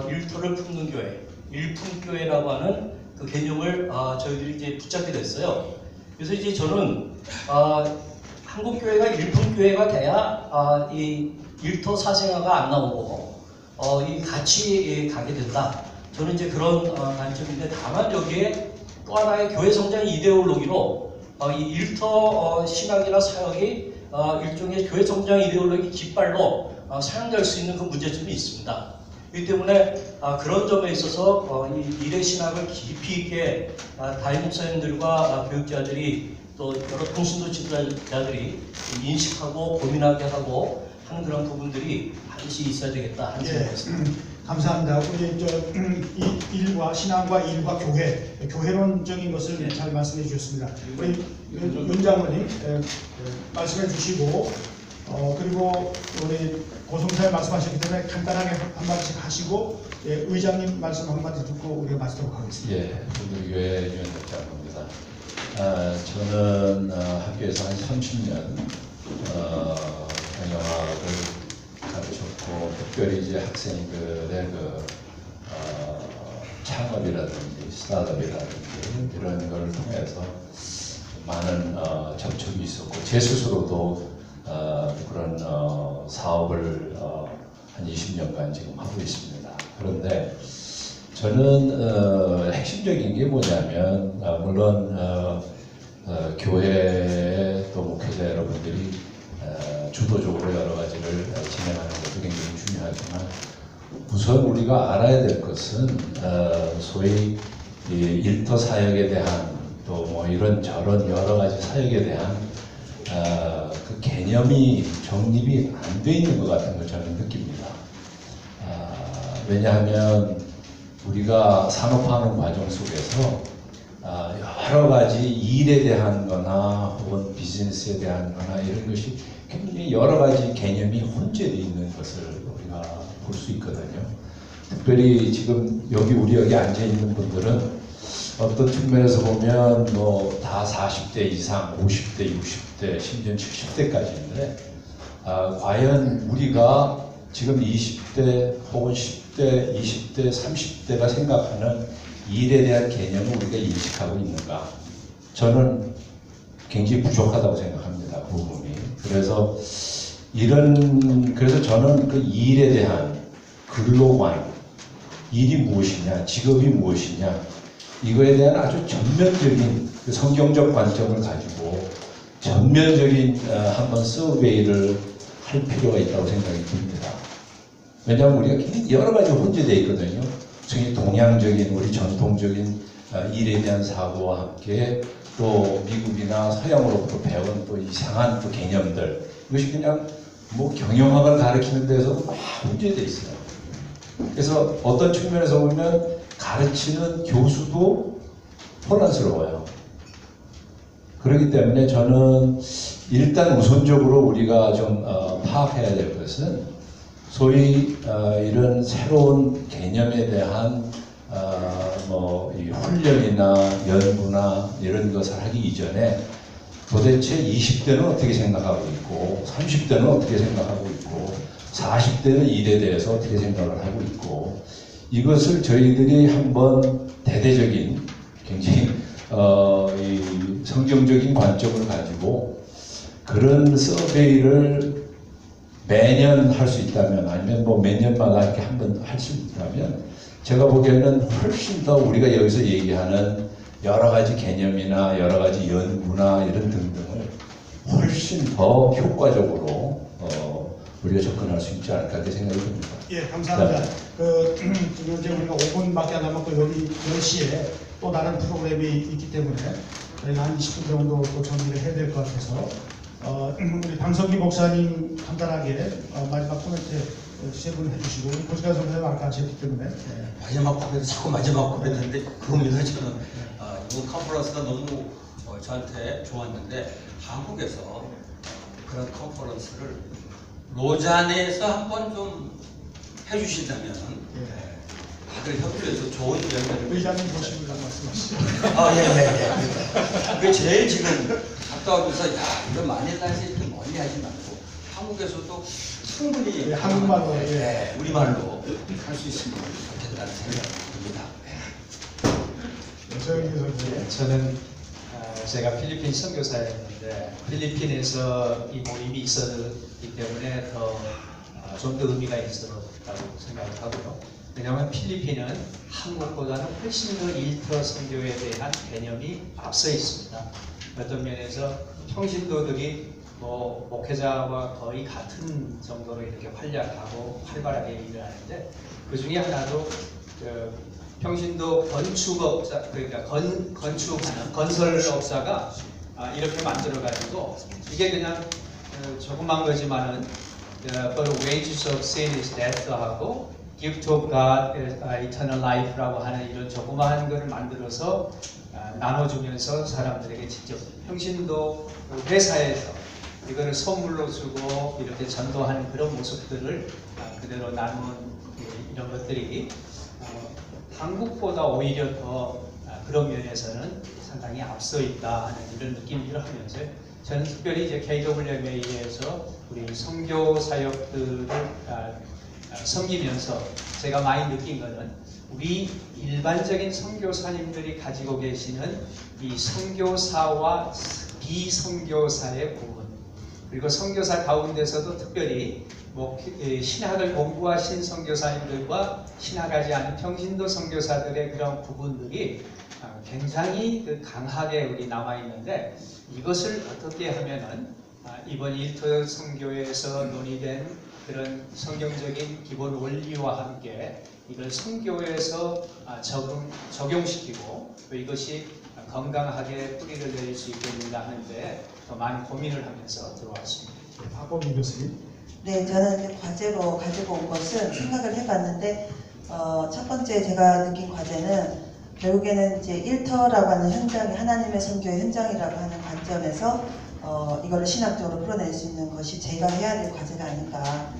일터를 품는 교회, 일품교회라고 하는 그 개념을 저희들이 이제 붙잡게 됐어요. 그래서 이제 저는 한국 교회가 일품교회가 돼야 이 일터 사생아가 안 나오고 이 같이 가게 된다. 저는 이제 그런 관점인데 다만 여기에 또 하나의 교회 성장 이데올로기로 이 일터 신학이나 사역이 일종의 교회 성장 이데올로기 깃발로 사용될 수 있는 그 문제점이 있습니다. 그렇기 때문에 그런 점에 있어서 이 일의 신학을 깊이 있게 담임 목사님들과 교육자들이 또 여러 통신도 지도자들이 인식하고 고민하게 하고 하는 그런 부분들이 반드시 있어야 되겠다 하는 생각이었습니다. 감사합니다. 우리 일과 신앙과 일과 교회론적인 것을 잘 말씀해 주셨습니다. 우리 윤장로님 말씀해 주시고 그리고 우리 고성사에 말씀하셨기 때문에 간단하게 한마디씩 하시고 의장님 말씀 한마디 듣고 우리가 마치도록 하겠습니다. 예, 우리교회 유엔대장입니다. 저는 학교에서 한 30년 경영학을 가르쳤고 특별히 이제 학생들의 창업이라든지 스타트업이라든지 이런 걸 통해서 많은 접촉이 있었고 제 스스로도 그런 사업을 한 20년간 지금 하고 있습니다. 그런데 저는 핵심적인 게 뭐냐면 물론 교회 또 목회자 여러분들이 주도적으로 여러 가지를 진행하는 것도 굉장히 중요하지만 우선 우리가 알아야 될 것은 소위 이 일터 사역에 대한 또 뭐 이런 저런 여러 가지 사역에 대한 그 개념이 정립이 안 돼 있는 것 같은 걸 저는 느낍니다. 왜냐하면 우리가 산업화하는 과정 속에서 여러 가지 일에 대한 거나 혹은 비즈니스에 대한 거나 이런 것이 굉장히 여러 가지 개념이 혼재되어 있는 것을 우리가 볼 수 있거든요. 특별히 지금 우리 여기 앉아 있는 분들은 어떤 측면에서 보면 뭐 다 40대 이상, 50대, 60대, 심지어 70대까지인데 과연 우리가 지금 20대 혹은 10대, 20대, 30대가 생각하는 일에 대한 개념을 우리가 인식하고 있는가? 저는 굉장히 부족하다고 생각합니다. 그 부분이. 그래서 저는 그 일에 대한 근로관, 일이 무엇이냐, 직업이 무엇이냐, 이거에 대한 아주 전면적인 그 성경적 관점을 가지고 전면적인 한번 서베이를 할 필요가 있다고 생각이 듭니다. 왜냐하면 우리가 여러 가지 혼재되어 있거든요. 특히 동양적인 우리 전통적인 일에 대한 사고와 함께 또 미국이나 서양으로부터 배운 또 이상한 또 개념들, 이것이 그냥 뭐 경영학을 가르치는 데서도 막 혼재되어 있어요. 그래서 어떤 측면에서 보면 가르치는 교수도 혼란스러워요. 그렇기 때문에 저는 일단 우선적으로 우리가 좀 파악해야 될 것은 소위 이런 새로운 개념에 대한 이 훈련이나 연구나 이런 것을 하기 이전에 도대체 20대는 어떻게 생각하고 있고 30대는 어떻게 생각하고 있고 40대는 일에 대해서 어떻게 생각을 하고 있고 이것을 저희들이 한번 대대적인 굉장히 이 성경적인 관점을 가지고 그런 서베이를 매년 할 수 있다면 아니면 뭐 몇 년마다 이렇게 한번 할 수 있다면 제가 보기에는 훨씬 더 우리가 여기서 얘기하는 여러 가지 개념이나 여러 가지 연구나 이런 등등을 훨씬 더 효과적으로 우리가 접근할 수 있지 않을까 그렇게 생각이 듭니다. 예, 감사합니다. 지금 이제 우리가 5분밖에 안 남았고 여기 10시에 또 다른 프로그램이 있기 때문에 저희가 한 20분 정도 또 정리를 해야 될 것 같아서 우리 방석기 목사님 간단하게 마지막 코멘트 세 분 해주시고 우리 고시가 선생님 아까 하셨기 때문에 마지막 코멘트 자꾸 마지막 코멘트 했는데 그겁니다. 저는 이번 컨퍼런스가 너무 저한테 좋았는데 한국에서 그런 컨퍼런스를 로잔에서 한번 좀 해주신다면 다들 협조해서 좋은 연결을. 의장님 보시면 말씀하시죠. 그 제일 지금 갔다 오면서 야 이거 만일날에 이렇게 멀리 하지 말고 한국에서도 충분히 한국말로 우리말로 할 수 있으면 좋겠다는 생각이 듭니다. 저는 제가 필리핀 선교사였는데 필리핀에서 이 모임이 있었기 때문에 좀 더 의미가 있었다고 생각을 하고요. 왜냐하면 필리핀은 한국보다는 훨씬 더 일터 선교에 대한 개념이 앞서 있습니다. 어떤 면에서 평신도들이 목회자와 거의 같은 정도로 이렇게 활약하고 활발하게 일을 하는데 그 중에 하나도 평신도 건축업자, 그러니까 건축하는 건설업자가 이렇게 만들어가지고 이게 그냥 조그만 거지만은 For the wages of sin is death 하고 Gift of God is eternal life라고 하는 이런 조그마한 것을 만들어서 나눠주면서 사람들에게 직접 평신도 회사에서 이거를 선물로 주고 이렇게 전도하는 그런 모습들을 그대로 나누는 이런 것들이 한국보다 오히려 더 그런 면에서는 상당히 앞서 있다 하는 이런 느낌을 하면서 저는 특별히 이제 KWMA에서 우리 선교 사역들을 섬기면서 제가 많이 느낀 것은 우리 일반적인 선교사님들이 가지고 계시는 이 선교사와 비선교사의 구분, 그리고 선교사 가운데서도 특별히 신학을 공부하신 선교사님들과 신학하지 않은 평신도 선교사들의 그런 부분들이 굉장히 강하게 우리 남아 있는데 이것을 어떻게 하면은 이번 일터 선교에서 논의된 그런 성경적인 기본 원리와 함께 이걸 선교에서 적용시키고 또 이것이 건강하게 뿌리를 내릴 수 있겠는가 하는데 더 많은 고민을 하면서 들어왔습니다. 박범기 교수님. 네, 저는 이제 과제로 가지고 온 것은 생각을 해봤는데 첫 번째 제가 느낀 과제는 결국에는 이제 일터라고 하는 현장이 하나님의 선교의 현장이라고 하는 관점에서 이거를 신학적으로 풀어낼 수 있는 것이 제가 해야 될 과제가 아닌가.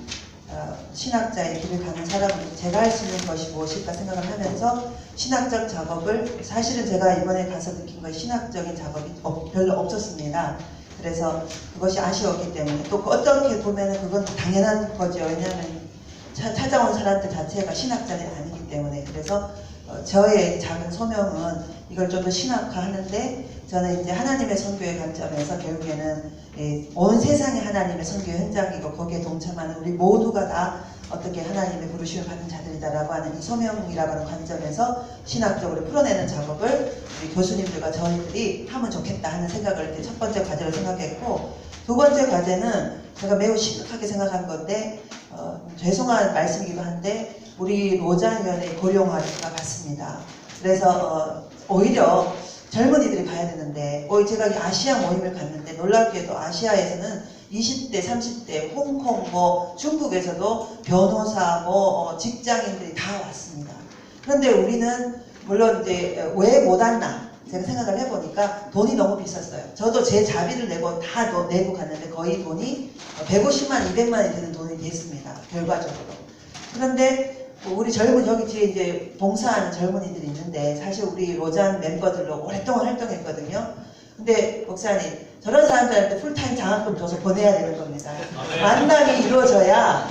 신학자의 길을 가는 사람은 제가 할 수 있는 것이 무엇일까 생각을 하면서 신학적 작업을, 사실은 제가 이번에 가서 느낀 것이 신학적인 작업이 별로 없었습니다. 그래서 그것이 아쉬웠기 때문에 또 어떻게 보면 그건 당연한 거죠. 왜냐하면 찾아온 사람들 자체가 신학자들이 아니기 때문에. 그래서 저의 작은 소명은 이걸 좀 더 신학화하는데 저는 이제 하나님의 선교의 관점에서 결국에는 온 세상이 하나님의 선교 현장이고 거기에 동참하는 우리 모두가 다 어떻게 하나님의 부르심을 받는 자들이다라고 하는 이 소명이라고 하는 관점에서 신학적으로 풀어내는 작업을 우리 교수님들과 저희들이 하면 좋겠다 하는 생각을 첫 번째 과제로 생각했고, 두 번째 과제는 제가 매우 심각하게 생각한 건데 죄송한 말씀이기도 한데 우리 로자위원회 고령화가 같습니다. 그래서 오히려 젊은이들이 가야 되는데 제가 아시아 모임을 갔는데 놀랍게도 아시아에서는 20대, 30대, 홍콩, 중국에서도 변호사, 직장인들이 다 왔습니다. 그런데 우리는 물론 이제 왜 못 왔나 제가 생각을 해보니까 돈이 너무 비쌌어요. 저도 제 자비를 내고 다 내고 갔는데 거의 돈이 150만, 200만이 되는 돈이 됐습니다. 결과적으로. 그런데 우리 젊은 여기 뒤에 이제 봉사하는 젊은이들이 있는데 사실 우리 로잔 멤버들로 오랫동안 활동했거든요. 근데 목사님 저런 사람들한테 풀타임 장학금 줘서 보내야 되는 겁니다. 만남이 이루어져야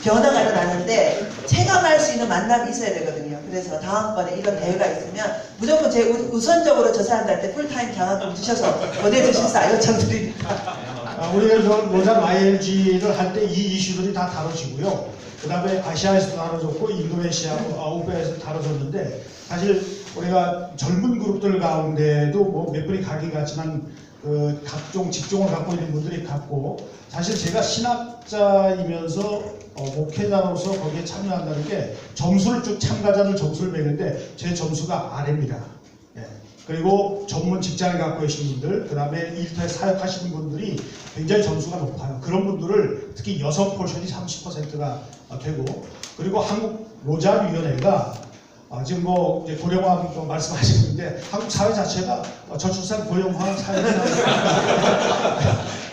변화가 일어나는데 체감할 수 있는 만남이 있어야 되거든요. 그래서 다음번에 이런 대회가 있으면 무조건 우선적으로 저 사람들한테 풀타임 장학금 주셔서 보내주실사 요청드립니다. 우리가 로잔 ILG를 할 때 이 이슈들이 다 다뤄지고요. 그 다음에 아시아에서도 다뤄졌고 인도네시아, 아우페에서 다뤄졌는데 사실 우리가 젊은 그룹들 가운데도 몇 분이 가긴 갔지만 각종 직종을 갖고 있는 분들이 갔고, 사실 제가 신학자이면서 목회자로서 거기에 참여한다는 게 점수를 쭉 참가자들 점수를 매기는데 제 점수가 아래입니다. 예. 그리고 전문 직장을 갖고 계신 분들, 그 다음에 일터에 사역하시는 분들이 굉장히 점수가 높아요. 그런 분들을 특히 여성 포션이 30%가 되고, 그리고 한국 로자위원회가 지금 뭐 이제 고령화 또 말씀하시는데 한국 사회 자체가 저출산 고령화 사회입니다.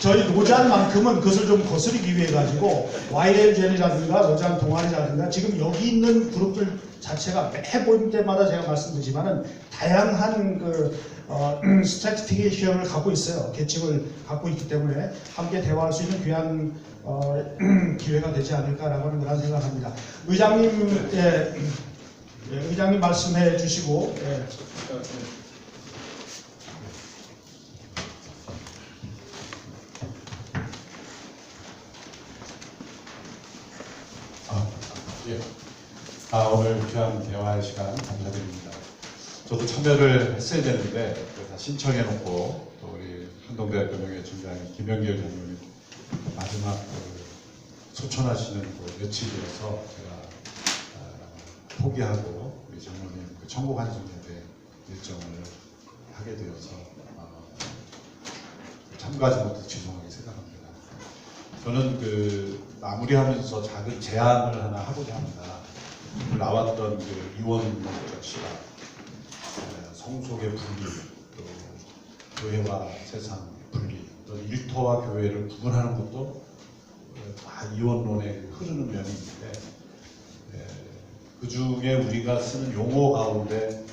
저희 노자만큼은 그것을 좀 거스르기 위해 가지고 YL젠이라든가 노자 동아리라든가 지금 여기 있는 그룹들 자체가 매 모임 때마다 제가 말씀드리지만은 다양한 스트래티피케이션을 갖고 있어요. 계층을 갖고 있기 때문에 함께 대화할 수 있는 귀한 기회가 되지 않을까라고 하는 그런 생각합니다. 의장님, 의장님 말씀해 주시고. 오늘 귀한 대화의 시간 감사드립니다. 저도 참여를 했어야 되는데 다 신청해놓고 또 우리 한동대학교 명예총장 김영길 장로님 마지막 소천하시는 며칠이어서 제가 포기하고 우리 장로님 천국한송예배 일정을 하게 되어서 참가하지 못해서 죄송하게 생각합니다. 저는 마무리하면서 작은 제안을 하나 하고자 합니다. 나왔던 이원적 씨가 성속의 분리, 또 교회와 세상 분리, 또 일터와 교회를 구분하는 것도 다 이원론에 흐르는 면이 있는데 그 중에 우리가 쓰는 용어 가운데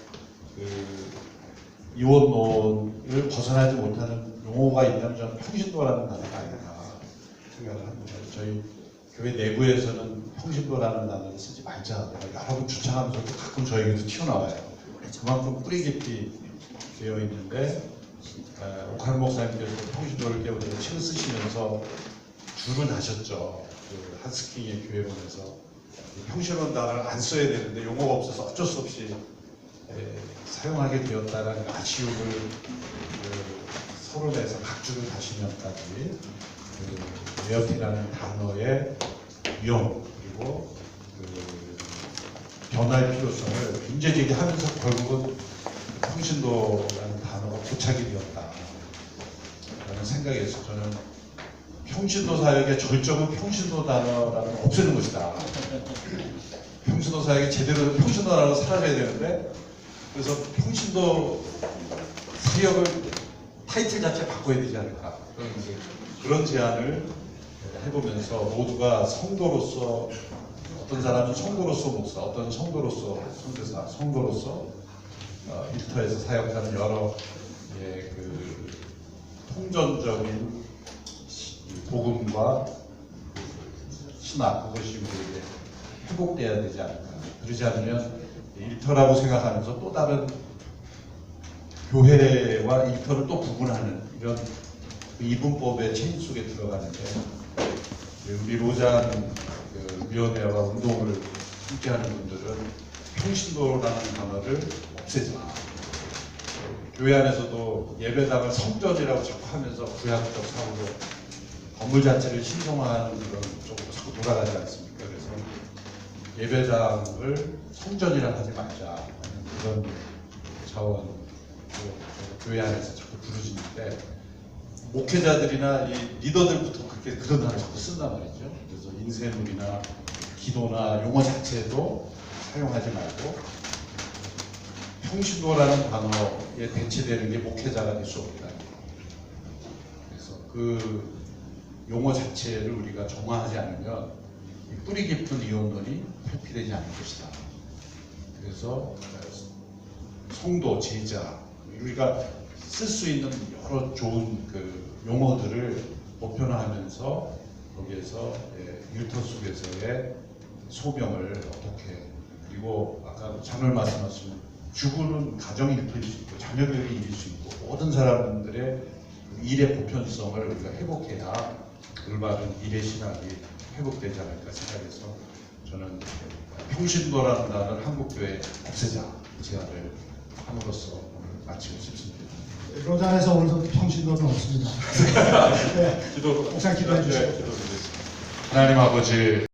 이원론을 벗어나지 못하는 용어가 있다면 저는 평신도라는 단어가 아닌가 생각을 합니다. 저희 교회 내부에서는 평신도라는 단어를 쓰지 말자. 여러 번 주창하면서도 가끔 저에게서 튀어나와요. 그만큼 뿌리 깊이 되어 있는데 오카노 목사님께서 평신도를 깨우쳐 책을 쓰시면서 줄을 하셨죠. 한스킹의 교회론에서 평신도라는 단어를 안 써야 되는데 용어가 없어서 어쩔 수 없이 사용하게 되었다는 아쉬움을 서론에서 각주를 다시면까지 레어티라는 단어의 위험 그리고 변화의 필요성을 굉장히 제기하면서 결국은 평신도라는 단어가 고착이 되었다라는 생각에서 저는 평신도 사역의 절정은 평신도 단어라는 없애는 것이다. 평신도 사역이 제대로 평신도 단어로 사라져야 되는데 그래서 평신도 사역을 타이틀 자체 바꿔야 되지 않을까 그런 제안을 해보면서 모두가 성도로서 어떤 사람은 성도로서 목사, 어떤 성도로서 선교사, 성도로서 일터에서 사역하는 여러 통전적인 복음과 신학 그것이 우리에게 회복돼야 되지 않을까. 그러지 않으면 일터라고 생각하면서 또 다른 교회와 일터를 또 구분하는 이런 이분법의 체인 속에 들어가는데 우리 로잔 위원회와 운동을 함께하는 분들은 평신도라는 단어를 없애자. 교회 안에서도 예배당을 성전이라고 자꾸 하면서 구약적 사고로 건물 자체를 신성화하는 그런 쪽으로 자꾸 돌아가지 않습니까? 그래서 예배당을 성전이라 하지 말자 그런 차원 교회 안에서 자꾸 부르짖는데 목회자들이나 이 리더들부터 그렇게 그런 단어를 자꾸 쓴단 말이죠. 그래서 인쇄물이나 기도나 용어 자체도 사용하지 말고 평신도라는 단어에 대체되는 게 목회자가 될 수 없다. 그래서 그 용어 자체를 우리가 정화하지 않으면 뿌리 깊은 이원론이 회피되지 않을 것이다. 그래서 성도, 제자 우리가 쓸 수 있는 여러 좋은 용어들을 보편화하면서 거기에서 일터 속에서의 소명을 어떻게 그리고 아까 장로님 말씀하신 주부는 가정 일터일 수 있고 자녀 교육의 일일 수 있고 모든 사람들의 일의 보편성을 우리가 회복해야 올바른 일의 신학이 회복되지 않을까 생각해서 저는 평신도라는 단어를 한국교회에 없애자 제안을 함으로써 오늘 마치고 싶습니다. 로잔에서 오늘도 평신도는 없습니다. 네. 목사님 기도해 주시죠. 하나님 아버지